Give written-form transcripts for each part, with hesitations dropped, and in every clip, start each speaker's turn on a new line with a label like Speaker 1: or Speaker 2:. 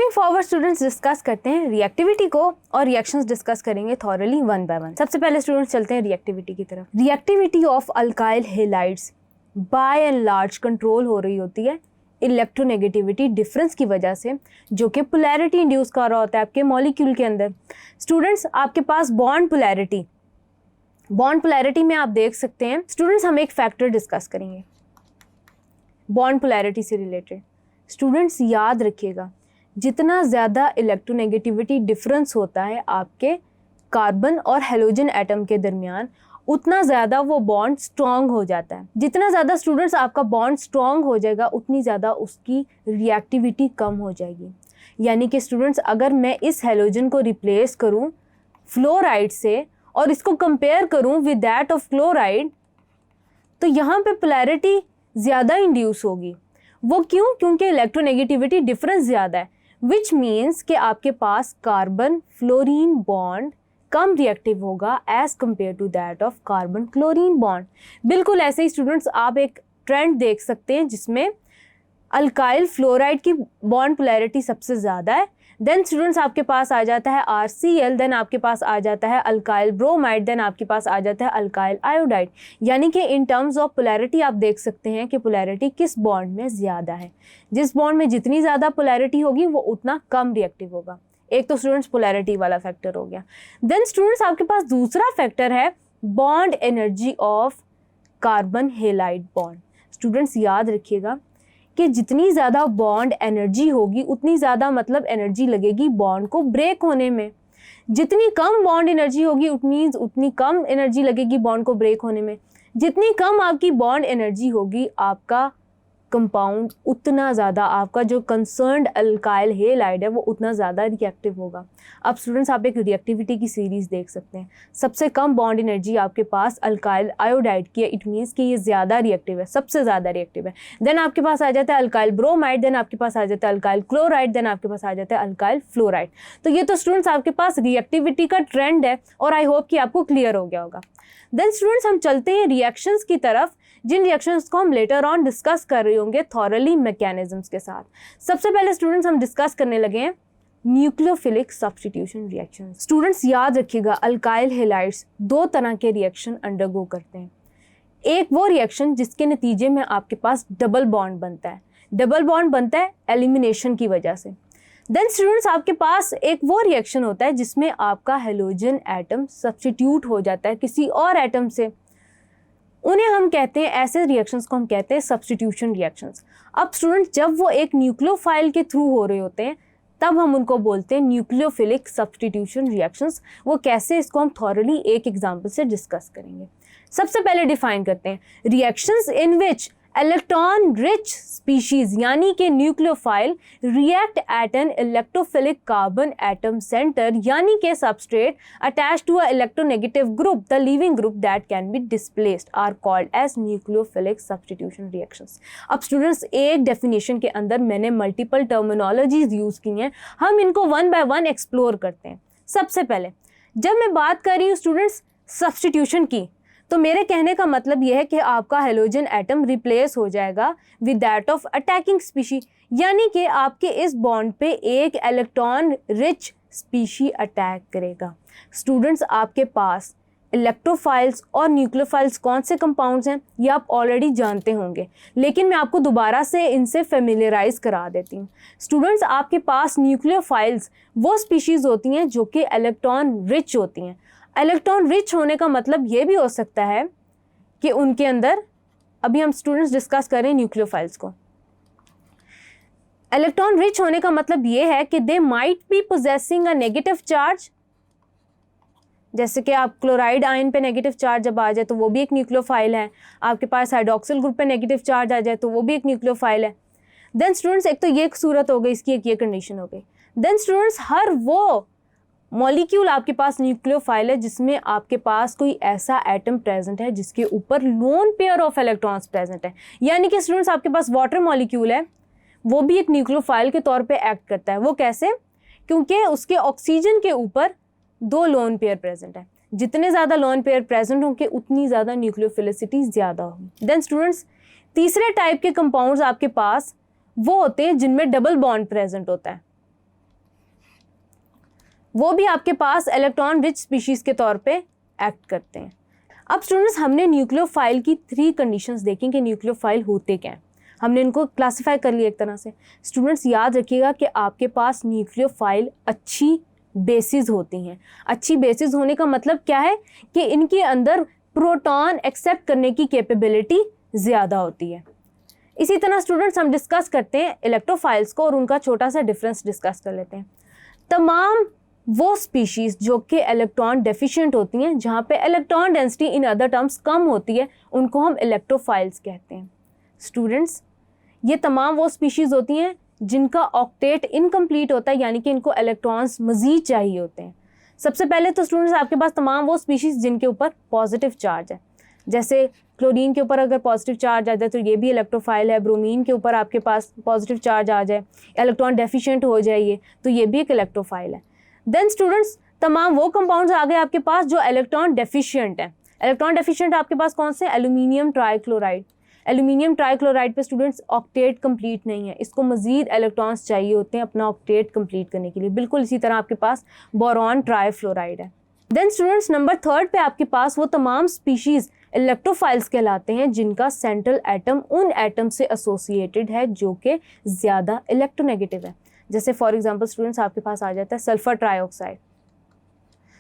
Speaker 1: Moving forward students discuss करते हैं reactivity को और रिएक्शंस डिस्कस करेंगे थॉरली वन बाय वन। सबसे पहले स्टूडेंट्स चलते हैं रिएक्टिविटी की तरफ। Reactivity of alkyl halides by and large control हो रही होती है इलेक्ट्रोनेगेटिविटी डिफरेंस की वजह से, जो कि पोलैरिटी इंड्यूस कर रहा होता है आपके मॉलिक्यूल के अंदर। स्टूडेंट्स आपके पास बॉन्ड पोलैरिटी में आप देख सकते हैं स्टूडेंट्स, हम एक फैक्टर डिस्कस करेंगे बॉन्ड पोलैरिटी से रिलेटेड। स्टूडेंट्स याद रखिएगा, जितना ज़्यादा इलेक्ट्रोनेगेटिविटी डिफरेंस होता है आपके कार्बन और हेलोजन एटम के दरमियान, उतना ज़्यादा वो बॉन्ड स्ट्रॉन्ग हो जाता है। जितना ज़्यादा स्टूडेंट्स आपका बॉन्ड स्ट्रॉन्ग हो जाएगा, उतनी ज़्यादा उसकी रिएक्टिविटी कम हो जाएगी। यानी कि स्टूडेंट्स, अगर मैं इस हेलोजन को रिप्लेस करूं फ्लोराइड से और इसको कंपेयर करूं विद दैट ऑफ क्लोराइड, तो यहाँ पे पोलैरिटी ज़्यादा इंड्यूस होगी। वो क्यों? क्योंकि इलेक्ट्रोनेगेटिविटी डिफरेंस ज़्यादा है, विच मीन्स कि आपके पास कार्बन फ्लोरीन बॉन्ड कम रिएक्टिव होगा as compare to that of carbon chlorine bond. बिल्कुल ऐसे ही स्टूडेंट्स आप एक ट्रेंड देख सकते हैं जिसमें अल्काइल फ्लोराइड की बॉन्ड पोलैरिटी सबसे ज़्यादा है, देन स्टूडेंट्स आपके पास आ जाता है RCl, देन आपके पास आ जाता है अल्काइल ब्रोमाइड, देन आपके पास आ जाता है अल्काइल आयोडाइड। यानी कि इन टर्म्स ऑफ पोलैरिटी आप देख सकते हैं कि पोलैरिटी किस बॉन्ड में ज़्यादा है। जिस बॉन्ड में जितनी ज़्यादा पोलैरिटी होगी वो उतना कम रिएक्टिव होगा। एक तो स्टूडेंट्स पोलैरिटी वाला फैक्टर हो गया। देन स्टूडेंट्स आपके पास दूसरा फैक्टर है bond energy of carbon halide bond. Students याद रखिएगा कि जितनी ज़्यादा बॉन्ड एनर्जी होगी उतनी ज़्यादा मतलब एनर्जी लगेगी बॉन्ड को ब्रेक होने में। जितनी कम बॉन्ड एनर्जी होगी उतनी कम एनर्जी लगेगी बॉन्ड को ब्रेक होने में। जितनी कम आपकी बॉन्ड एनर्जी होगी, आपका कंपाउंड उतना ज़्यादा, आपका जो कंसर्न्ड अल्काइल हैलाइड है वो उतना ज़्यादा रिएक्टिव होगा। अब स्टूडेंट्स आप एक रिएक्टिविटी की सीरीज़ देख सकते हैं। सबसे कम बॉन्ड एनर्जी आपके पास अल्काइल आयोडाइड की है, इट मीन्स कि ये ज़्यादा रिएक्टिव है, सबसे ज़्यादा रिएक्टिव है। देन आपके पास आ जाता है अल्काइल ब्रोमाइड, देन आपके पास आ जाता है अल्काइल क्लोराइड, देन आपके पास आ जाता है अल्काइल फ्लोराइड। तो ये तो स्टूडेंट्स आपके पास रिएक्टिविटी का ट्रेंड है और आई होप कि आपको क्लियर हो गया होगा। देन स्टूडेंट्स हम चलते हैं रिएक्शंस की तरफ, जिन रिएक्शंस को हम लेटर ऑन डिस्कस कर रहे होंगे थॉरली मैकेनिज्म्स के साथ। सबसे पहले स्टूडेंट्स हम डिस्कस करने लगे हैं न्यूक्लियोफिलिक सब्स्टिट्यूशन रिएक्शन। स्टूडेंट्स याद रखिएगा, अल्काइल हैलाइड्स दो तरह के रिएक्शन अंडरगो करते हैं। एक वो रिएक्शन जिसके नतीजे में आपके पास डबल बॉन्ड बनता है। डबल बॉन्ड बनता है एलिमिनेशन की वजह से। देन स्टूडेंट्स आपके पास एक वो रिएक्शन होता है जिसमें आपका हेलोजन एटम सब्स्टिट्यूट हो जाता है किसी और एटम से। उन्हें हम कहते हैं, ऐसे रिएक्शंस को हम कहते हैं सब्स्टिट्यूशन रिएक्शंस। अब स्टूडेंट्स जब वो एक न्यूक्लियोफाइल के थ्रू हो रहे होते हैं तब हम उनको बोलते हैं न्यूक्लियोफिलिक सब्स्टिट्यूशन रिएक्शंस। वो कैसे, इसको हम थॉरली एक एग्जांपल से डिस्कस करेंगे। सबसे पहले डिफाइन करते हैं reactions in which electron rich species यानी कि nucleophile react at an electrophilic carbon atom centre यानी कि substrate attach to a electronegative group, the leaving group that can be displaced are called as nucleophilic substitution reactions. अब students एक definition के अंदर मैंने multiple terminologies use की हैं, हम इनको वन बाय वन एक्सप्लोर करते हैं। सबसे पहले जब मैं बात कर रही हूँ स्टूडेंट्स सब्स्टिट्यूशन की, तो मेरे कहने का मतलब यह है कि आपका हेलोजन एटम रिप्लेस हो जाएगा with that of attacking species, यानी कि आपके इस बॉन्ड पे एक इलेक्ट्रॉन रिच स्पीशी अटैक करेगा। स्टूडेंट्स आपके पास इलेक्ट्रोफाइल्स और न्यूक्लियोफाइल्स कौन से कंपाउंड्स हैं ये आप ऑलरेडी जानते होंगे, लेकिन मैं आपको दोबारा से इनसे फेमिलियराइज करा देती हूँ। स्टूडेंट्स आपके पास न्यूक्लियोफाइल्स वो स्पीशीज़ होती हैं जो कि इलेक्ट्रॉन रिच होती हैं। इलेक्ट्रॉन रिच होने का मतलब ये भी हो सकता है कि उनके अंदर, अभी हम स्टूडेंट्स डिस्कस करें न्यूक्लियोफाइल्स को, इलेक्ट्रॉन रिच होने का मतलब ये है कि they might be possessing a negative charge. जैसे कि आप क्लोराइड आयन पे नेगेटिव चार्ज जब आ जाए तो वो भी एक न्यूक्लियोफाइल है। आपके पास हाइड्रोक्सिल ग्रुप पे नेगेटिव चार्ज आ जाए तो वो भी एक न्यूक्लियोफाइल है। देन स्टूडेंट्स एक तो ये सूरत हो गई, इसकी एक ये कंडीशन हो गई। देन स्टूडेंट्स हर वो मॉलिक्यूल आपके पास न्यूक्लियोफाइल है जिसमें आपके पास कोई ऐसा एटम प्रेजेंट है जिसके ऊपर lone pair of electrons present है। यानी कि स्टूडेंट्स आपके पास वाटर मॉलिक्यूल है, वो भी एक न्यूक्लियोफाइल के तौर पे एक्ट करता है। वो कैसे? क्योंकि उसके ऑक्सीजन के ऊपर दो लोन पेयर प्रेजेंट है। जितने ज़्यादा लोन पेयर प्रेजेंट होंगे उतनी ज़्यादा न्यूक्लियोफिलिसिटी ज़्यादा होगी। देन स्टूडेंट्स तीसरे टाइप के कंपाउंड्स आपके पास वो होते हैं जिनमें डबल बॉन्ड प्रेजेंट होता है। वो भी आपके पास इलेक्ट्रॉन रिच स्पीशीज़ के तौर पे एक्ट करते हैं। अब स्टूडेंट्स हमने न्यूक्लियोफाइल की 3 कंडीशंस देखी कि न्यूक्लियोफाइल होते क्या हैं। हमने इनको क्लासिफाई कर लिया एक तरह से। स्टूडेंट्स याद रखिएगा कि आपके पास न्यूक्लियोफाइल अच्छी बेसिस होती हैं। अच्छी बेसिस होने का मतलब क्या है कि इनके अंदर प्रोटॉन एक्सेप्ट करने की कैपेबिलिटी ज़्यादा होती है। इसी तरह स्टूडेंट्स हम डिस्कस करते हैं इलेक्ट्रोफाइल्स को और उनका छोटा सा डिफरेंस डिस्कस कर लेते हैं। तमाम वो स्पीशीज़ जो कि इलेक्ट्रॉन डेफिशिएंट होती हैं, जहाँ पे electron density in other terms कम होती है, उनको हम इलेक्ट्रोफाइल्स कहते हैं। स्टूडेंट्स ये तमाम वो स्पीशीज़ होती हैं जिनका ऑक्टेट इनकम्प्लीट होता है, यानी कि इनको इलेक्ट्रॉन्स मज़ीद चाहिए होते हैं। सबसे पहले तो स्टूडेंट्स आपके पास तमाम वो स्पीशीज़ जिनके ऊपर पॉजिटिव चार्ज है, जैसे क्लोरीन के ऊपर अगर पॉजिटिव चार्ज आ जाए तो ये भी इलेक्ट्रोफाइल है। ब्रोमीन के ऊपर आपके पास पॉजिटिव चार्ज आ जाए, इलेक्ट्रॉन डेफिशिएंट हो जाए तो ये भी एक इलेक्ट्रोफाइल है। देन स्टूडेंट्स तमाम वो कंपाउंड्स आ गए आपके पास जो इलेक्ट्रॉन डेफिशिएंट है। इलेक्ट्रॉन डेफिशिएंट आपके पास कौन से? Aluminium trichloride. एल्यूमिनियम ट्राइक्लोराइड पे स्टूडेंट्स ऑक्टेट कंप्लीट नहीं है, इसको मजीद इलेक्ट्रॉन्स चाहिए होते हैं अपना ऑक्टेट कंप्लीट करने के लिए। बिल्कुल इसी तरह आपके पास बोरॉन ट्राइफ्लोराइड है। देन स्टूडेंट्स नंबर 3 पे आपके पास वो तमाम स्पीशीज़ इलेक्ट्रोफाइल्स कहलाते हैं जिनका सेंट्रल एटम उन एटम से एसोसिएटेड है जो कि ज़्यादा इलेक्ट्रोनेगेटिव है। जैसे फॉर एग्जांपल स्टूडेंट्स आपके पास आ जाता है सल्फर ट्राइऑक्साइड।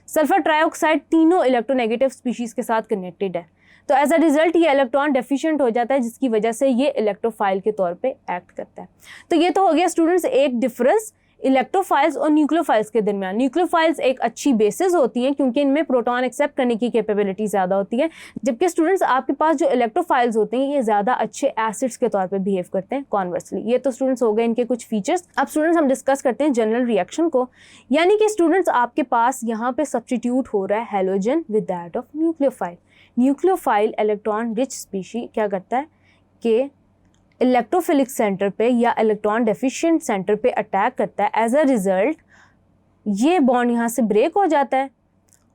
Speaker 1: सल्फर ट्राइऑक्साइड तीनों इलेक्ट्रोनेगेटिव स्पीशीज़ के साथ कनेक्टेड है, तो एज अ रिजल्ट ये इलेक्ट्रॉन डेफिशिएंट हो जाता है, जिसकी वजह से ये इलेक्ट्रोफाइल के तौर पे एक्ट करता है। तो ये तो हो गया स्टूडेंट्स एक डिफरेंस इलेक्ट्रोफाइल्स और न्यूक्लियोफाइल्स के दरमियान। न्यूक्लियोफाइल्स एक अच्छी बेसिस होती हैं क्योंकि इनमें प्रोटॉन एक्सेप्ट करने की कैपेबिलिटी ज़्यादा होती है, जबकि स्टूडेंट्स आपके पास जो इलेक्ट्रोफाइल्स होते हैं ये ज़्यादा अच्छे एसिड्स के तौर पे बिहेव करते हैं कॉन्वर्सली। ये तो स्टूडेंट्स हो गए इनके कुछ फीचर्स। अब स्टूडेंट्स हम डिस्कस करते हैं जनरल रिएक्शन को, यानी कि स्टूडेंट्स आपके पास यहाँ पे सब्सटीट्यूट हो रहा है halogen with that of nucleophile. Nucleophile electron rich species क्या करता है कि इलेक्ट्रोफिलिक सेंटर पे या इलेक्ट्रॉन डेफिशिएंट सेंटर पे अटैक करता है। एज अ रिजल्ट ये बॉन्ड यहाँ से ब्रेक हो जाता है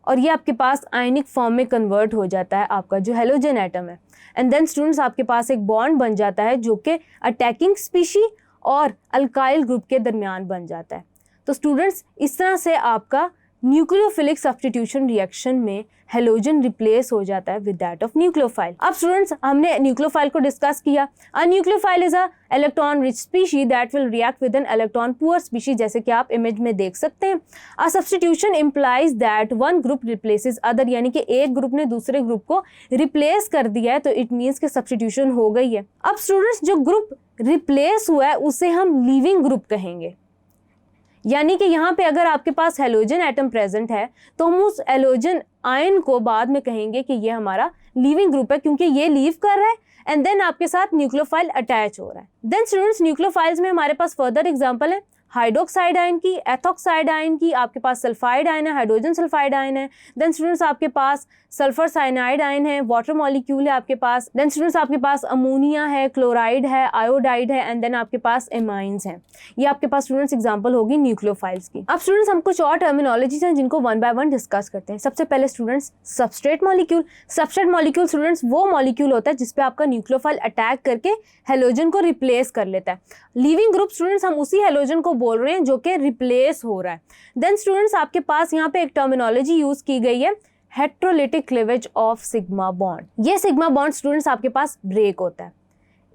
Speaker 1: और ये आपके पास आयनिक फॉर्म में कन्वर्ट हो जाता है आपका जो हैलोजन एटम है। एंड देन स्टूडेंट्स आपके पास एक बॉन्ड बन जाता है जो कि अटैकिंग स्पीशी और अल्काइल ग्रुप के दरमियान बन जाता है। तो स्टूडेंट्स इस तरह से आपका न्यूक्लियोफिलिक सब्स्टिट्यूशन रिएक्शन में हेलोजन रिप्लेस हो जाता है विद दैट ऑफ न्यूक्लियोफाइल। अब स्टूडेंट्स हमने न्यूक्लियोफाइल को डिस्कस किया। A nucleophile is a electron rich species that will react with an electron poor species, जैसे कि आप इमेज में देख सकते हैं। A substitution implies that one group replaces other, यानी कि एक ग्रुप ने दूसरे ग्रुप को रिप्लेस कर दिया है, तो इट मीन्स कि सब्स्टिट्यूशन हो गई है। अब स्टूडेंट्स जो ग्रुप रिप्लेस हुआ है उसे हम लीविंग ग्रुप कहेंगे, यानी कि यहाँ पे अगर आपके पास हेलोजन एटम प्रेजेंट है तो हम उस हेलोजन आयन को बाद में कहेंगे कि ये हमारा लीविंग ग्रुप है क्योंकि ये लीव कर रहा है एंड देन आपके साथ न्यूक्लियोफाइल अटैच हो रहा है। देन स्टूडेंट्स न्यूक्लियोफाइल्स में हमारे पास फर्दर एग्जांपल है हाइड्रोक्साइड आयन की, एथॉक्साइड आयन की, आपके पास सल्फाइड आयन है, हाइड्रोजन सल्फाइड आयन है। देन स्टूडेंट्स आपके पास सल्फर साइनाइड आयन है, वाटर मॉलिक्यूल है आपके पास। देन स्टूडेंट्स आपके पास अमोनिया है, क्लोराइड है, आयोडाइड है एंड देन आपके पास एमाइंस हैं। ये आपके पास स्टूडेंट्स एग्जांपल होगी न्यूक्लियोफाइल्स की। अब स्टूडेंट्स हम कुछ और टर्मिनोलॉजीज हैं जिनको वन बाय वन डिस्कस करते हैं। सबसे पहले students substrate molecule. Substrate molecule students वो मॉलिक्यूल होता है जिसपे आपका न्यूक्लियोफाइल अटैक करके हेलोजन को रिप्लेस कर लेता है। लीविंग ग्रुप स्टूडेंट्स हम उसी हेलोजन को बोल रहे हैं जो कि रिप्लेस हो रहा है। देन स्टूडेंट्स आपके पास यहाँ पे एक टर्मिनोलॉजी यूज की गई है heterolytic cleavage of sigma bond. ये सिग्मा बॉन्ड स्टूडेंट्स आपके पास ब्रेक होता है।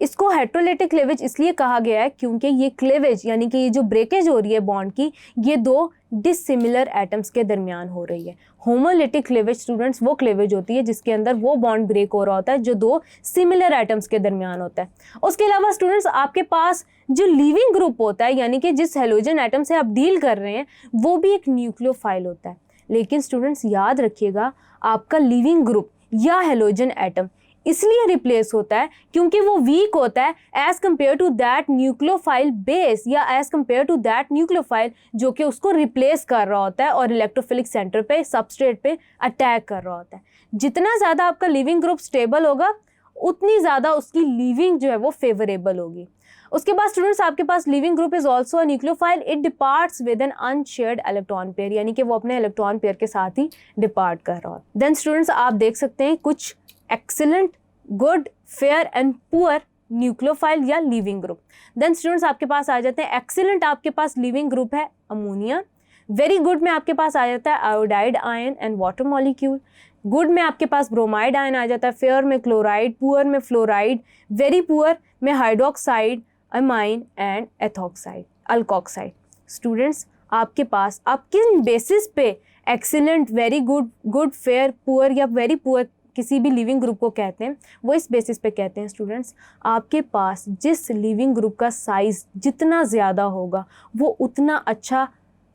Speaker 1: इसको हेट्रोलिटिक क्लीवेज इसलिए कहा गया है क्योंकि ये क्लीवेज यानी कि ये जो ब्रेकेज हो रही है बॉन्ड की, ये दो डिसिमिलर एटम्स के दरमियान हो रही है। होमोलिटिक क्लीवेज स्टूडेंट्स वो क्लीवेज होती है जिसके अंदर वो बॉन्ड ब्रेक हो रहा होता है जो दो सिमिलर एटम्स के दरमियान होता है। उसके अलावा स्टूडेंट्स आपके पास जो लिविंग ग्रुप होता है यानी कि जिस हेलोजन एटम से आप डील कर रहे हैं वो भी एक न्यूक्लियोफाइल होता है। लेकिन स्टूडेंट्स याद रखिएगा आपका लिविंग ग्रुप या हेलोजन एटम इसलिए रिप्लेस होता है क्योंकि वो वीक होता है as compare to that nucleophile base या as compare to that nucleophile जो कि उसको रिप्लेस कर रहा होता है और इलेक्ट्रोफिलिक सेंटर पे सबस्ट्रेट पे अटैक कर रहा होता है। जितना ज़्यादा आपका लिविंग ग्रुप स्टेबल होगा उतनी ज़्यादा उसकी लीविंग जो है वो फेवरेबल होगी। उसके बाद स्टूडेंट्स आपके पास leaving group is also a nucleophile. It departs with an unshared electron pair, यानी कि वो अपने इलेक्ट्रॉन पेयर के साथ ही डिपार्ट कर रहा है। देन स्टूडेंट्स आप देख सकते हैं कुछ excellent, good, fair and poor nucleophile या लिविंग ग्रुप। देन स्टूडेंट्स आपके पास आ जाते हैं एक्सीलेंट। आपके पास लिविंग ग्रुप है अमोनिया, वेरी गुड में आपके पास आ जाता है iodide ion and water molecule, good में आपके पास ब्रोमाइड आयन आ जाता है, फेयर में क्लोराइड, पुअर में फ्लोराइड, वेरी पुअर में hydroxide, amine and ethoxide, alkoxide. Students आपके पास आप किन बेसिस पे excellent, very good, good, fair, poor या वेरी पुअर किसी भी लिविंग ग्रुप को कहते हैं, वो इस बेसिस पे कहते हैं स्टूडेंट्स, आपके पास जिस लिविंग ग्रुप का साइज जितना ज़्यादा होगा वो उतना अच्छा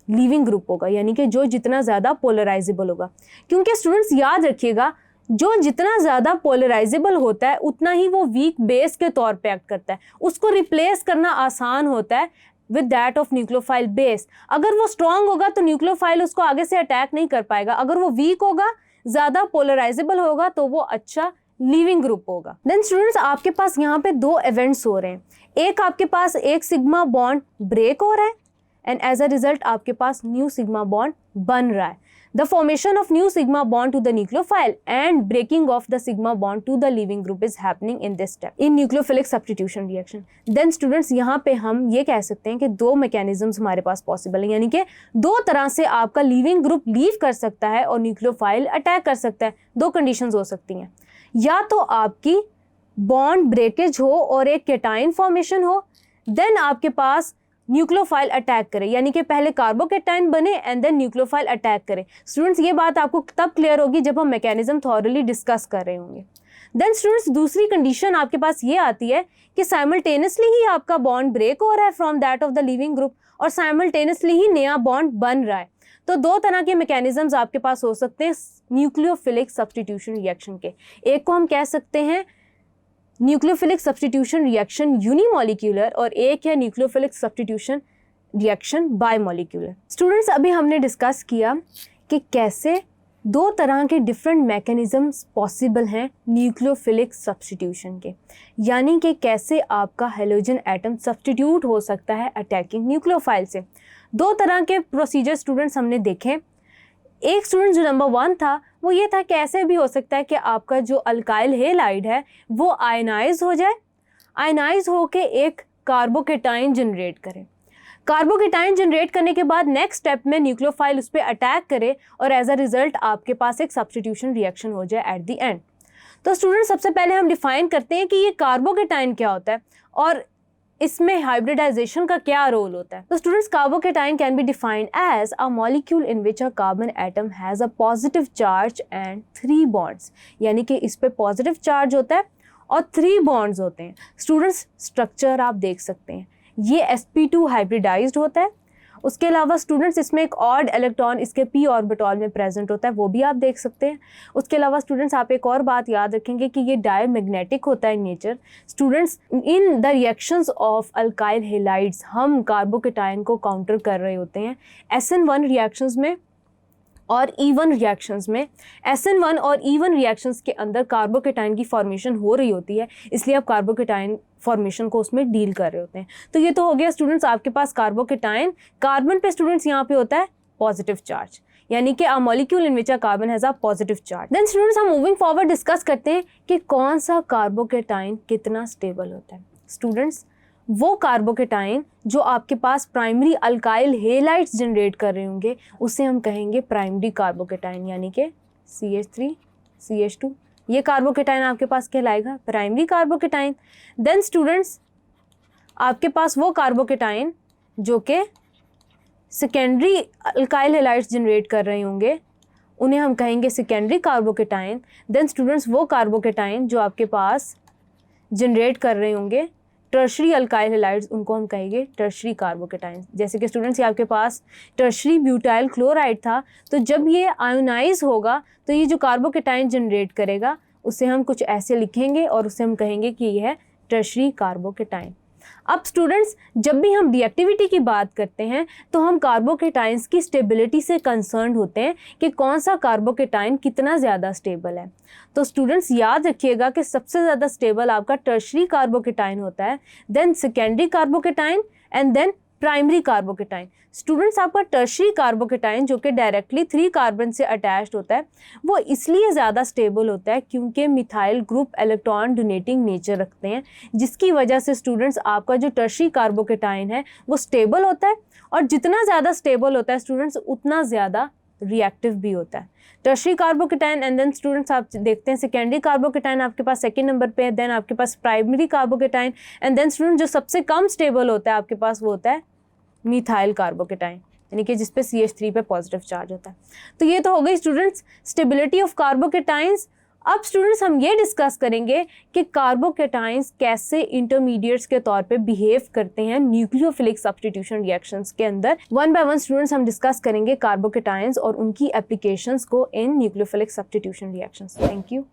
Speaker 1: लिविंग ग्रुप होगा, यानी कि जो जितना ज़्यादा पोलराइजेबल होगा। क्योंकि स्टूडेंट्स याद रखिएगा, जो जितना ज़्यादा पोलराइजेबल होता है उतना ही वो वीक बेस के तौर पे एक्ट करता है, उसको रिप्लेस करना आसान होता है with that of nucleophile base. अगर वो स्ट्रॉन्ग होगा तो न्यूक्लियोफाइल उसको आगे से अटैक नहीं कर पाएगा, अगर वो वीक होगा, ज़्यादा पोलराइजेबल होगा, तो वो अच्छा लिविंग ग्रुप होगा। देन स्टूडेंट्स आपके पास यहाँ पे दो इवेंट्स हो रहे हैं, एक आपके पास एक सिग्मा बॉन्ड ब्रेक हो रहा है एंड एज अ रिजल्ट आपके पास न्यू सिग्मा बॉन्ड बन रहा है। The formation of new sigma bond to the nucleophile and breaking of the sigma bond to the leaving group is happening in this step in nucleophilic substitution reaction. Then students यहाँ पे हम ये कह सकते हैं कि दो mechanisms हमारे पास possible हैं, यानी कि दो तरह से आपका leaving group लीव कर सकता है और nucleophile अटैक कर सकता है। दो conditions हो सकती हैं, या तो आपकी bond breakage हो और एक cation formation हो, then आपके पास न्यूक्लियोफाइल अटैक करे, यानी कि पहले कार्बोकेटाइन बने एंड देन न्यूक्लियोफाइल अटैक करे। स्टूडेंट्स ये बात आपको तब क्लियर होगी जब हम मैकेनिज्म थॉरली डिस्कस कर रहे होंगे। देन स्टूडेंट्स दूसरी कंडीशन आपके पास ये आती है कि साइमल्टेनियसली ही आपका बॉन्ड ब्रेक हो रहा है from that of the leaving group और साइमल्टेनियसली ही नया बॉन्ड बन रहा है। तो दो तरह के मैकेनिज्म्स आपके पास हो सकते हैं न्यूक्लियोफिलिक सब्स्टिट्यूशन रिएक्शन के। एक को हम कह सकते हैं न्यूक्लियोफिलिक सब्स्टिट्यूशन रिएक्शन यूनिमॉलिक्यूलर और एक है nucleophilic substitution reaction bimolecular. Students अभी हमने डिस्कस किया कि कैसे दो तरह के डिफरेंट मैकेनिज्म्स पॉसिबल हैं न्यूक्लियोफिलिक सब्स्टिट्यूशन के, यानी कि कैसे आपका हेलोजन एटम सब्स्टिट्यूट हो सकता है अटैकिंग न्यूक्लियोफाइल से। दो तरह के प्रोसीजर स्टूडेंट्स हमने देखे। एक स्टूडेंट जो नंबर 1 था वो ये था कि ऐसे भी हो सकता है कि आपका जो अल्काइल हेलाइड है वो आयनाइज हो जाए, आयनाइज होके एक कार्बोकेटाइन जनरेट करे। कार्बोकेटाइन जनरेट करने के बाद नेक्स्ट स्टेप में न्यूक्लियोफाइल उस पर अटैक करे और एज अ रिजल्ट आपके पास एक सब्स्टिट्यूशन रिएक्शन हो जाए एट द एंड। तो स्टूडेंट सबसे पहले हम डिफाइन करते हैं कि ये कार्बोकेटाइन क्या होता है और इसमें हाइब्रिडाइजेशन का क्या रोल होता है। तो students carbocation can be defined as a molecule in which a carbon atom has a positive charge and 3 bonds, यानी कि इस पे पॉजिटिव चार्ज होता है और 3 बॉन्ड्स होते हैं। स्टूडेंट्स स्ट्रक्चर आप देख सकते हैं, ये sp2 हाइब्रिडाइज्ड होता है। उसके अलावा स्टूडेंट्स इसमें एक ऑड इलेक्ट्रॉन इसके p ऑर्बिटल में प्रेजेंट होता है, वो भी आप देख सकते हैं। उसके अलावा स्टूडेंट्स आप एक और बात याद रखेंगे कि ये डायमैग्नेटिक होता है in nature. Students in the reactions of alkyl halides हम कार्बोकेटाइन को काउंटर कर रहे होते हैं SN1 रिएक्शंस में और E1 रिएक्शंस में। SN1 और E1 रिएक्शंस के अंदर कार्बोकेटाइन की फॉर्मेशन हो रही होती है, इसलिए आप कार्बोकेटाइन फॉर्मेशन को उसमें डील कर रहे होते हैं। तो ये तो हो गया स्टूडेंट्स आपके पास कार्बोकेटाइन। कार्बन पे स्टूडेंट्स यहाँ पे होता है पॉजिटिव चार्ज, यानी कि a molecule in which a carbon has a positive charge. Then students हम मूविंग फॉरवर्ड डिस्कस करते हैं कि कौन सा कार्बोकेटाइन कितना स्टेबल होता है। स्टूडेंट्स वो कार्बोकेटाइन जो आपके पास प्राइमरी अल्काइल हेलाइड्स जनरेट कर रहे होंगे उसे हम कहेंगे प्राइमरी कार्बोकेटाइन, यानी कि CH3 CH2, ये कार्बोकेटाइन आपके पास कहलाएगा प्राइमरी कार्बोकेटाइन। देन स्टूडेंट्स आपके पास वो कार्बोकेटाइन जो कि सेकेंडरी अल्काइल हेलाइड्स जनरेट कर रहे होंगे उन्हें हम कहेंगे सेकेंडरी कार्बोकेटाइन। देन स्टूडेंट्स वो कार्बोकेटाइन जो आपके पास जनरेट कर रहे होंगे टर्शरी अल्काइल हेलाइड्स उनको हम कहेंगे टर्शरी कार्बोकेटाइन। जैसे कि स्टूडेंट्स ये आपके पास टर्शरी ब्यूटाइल क्लोराइड था, तो जब ये आयोनाइज होगा तो ये जो कार्बोकेटाइन जनरेट करेगा उसे हम कुछ ऐसे लिखेंगे और उसे हम कहेंगे कि यह है टर्शरी कार्बोकेटाइन। अब स्टूडेंट्स जब भी हम रिएक्टिविटी की बात करते हैं तो हम कार्बोकेटाइंस की स्टेबिलिटी से कंसर्न होते हैं कि कौन सा कार्बोकेटाइन कितना ज़्यादा स्टेबल है। तो स्टूडेंट्स याद रखिएगा कि सबसे ज़्यादा स्टेबल आपका टर्शरी कार्बोकेटाइन होता है, then secondary carbocation and then primary carbocation, students आपका टर्शियरी कार्बोकेटाइन जो कि डायरेक्टली 3 कार्बन से अटैच्ड होता है वो इसलिए ज़्यादा स्टेबल होता है क्योंकि methyl group electron donating nature रखते हैं, जिसकी वजह से स्टूडेंट्स आपका जो टर्शियरी कार्बोकेटाइन है वो स्टेबल होता है, और जितना ज़्यादा स्टेबल होता है स्टूडेंट्स उतना ज़्यादा रिएक्टिव भी होता है। Tertiary carbocation and then students आप देखते हैं सेकेंडरी कार्बोकेटाइन आपके पास सेकंड नंबर पे है, देन आपके पास primary carbocation and then student जो सबसे कम स्टेबल होता है आपके पास वो होता है मिथाइल कार्बोकेटाइन, यानी कि जिसपे CH3 पे पॉजिटिव चार्ज होता है। तो ये तो हो गई स्टूडेंट्स स्टेबिलिटी ऑफ कार्बोकेटाइंस। अब स्टूडेंट्स हम ये डिस्कस करेंगे कि कार्बोकेटाइंस कैसे इंटरमीडिएट्स के तौर पे बिहेव करते हैं न्यूक्लियोफिलिक सब्स्टिट्यूशन रिएक्शंस के अंदर। वन बाय वन स्टूडेंट्स हम डिस्कस करेंगे कार्बोकेटाइंस और उनकी एप्लीकेशंस को in nucleophilic substitution reactions. Thank you.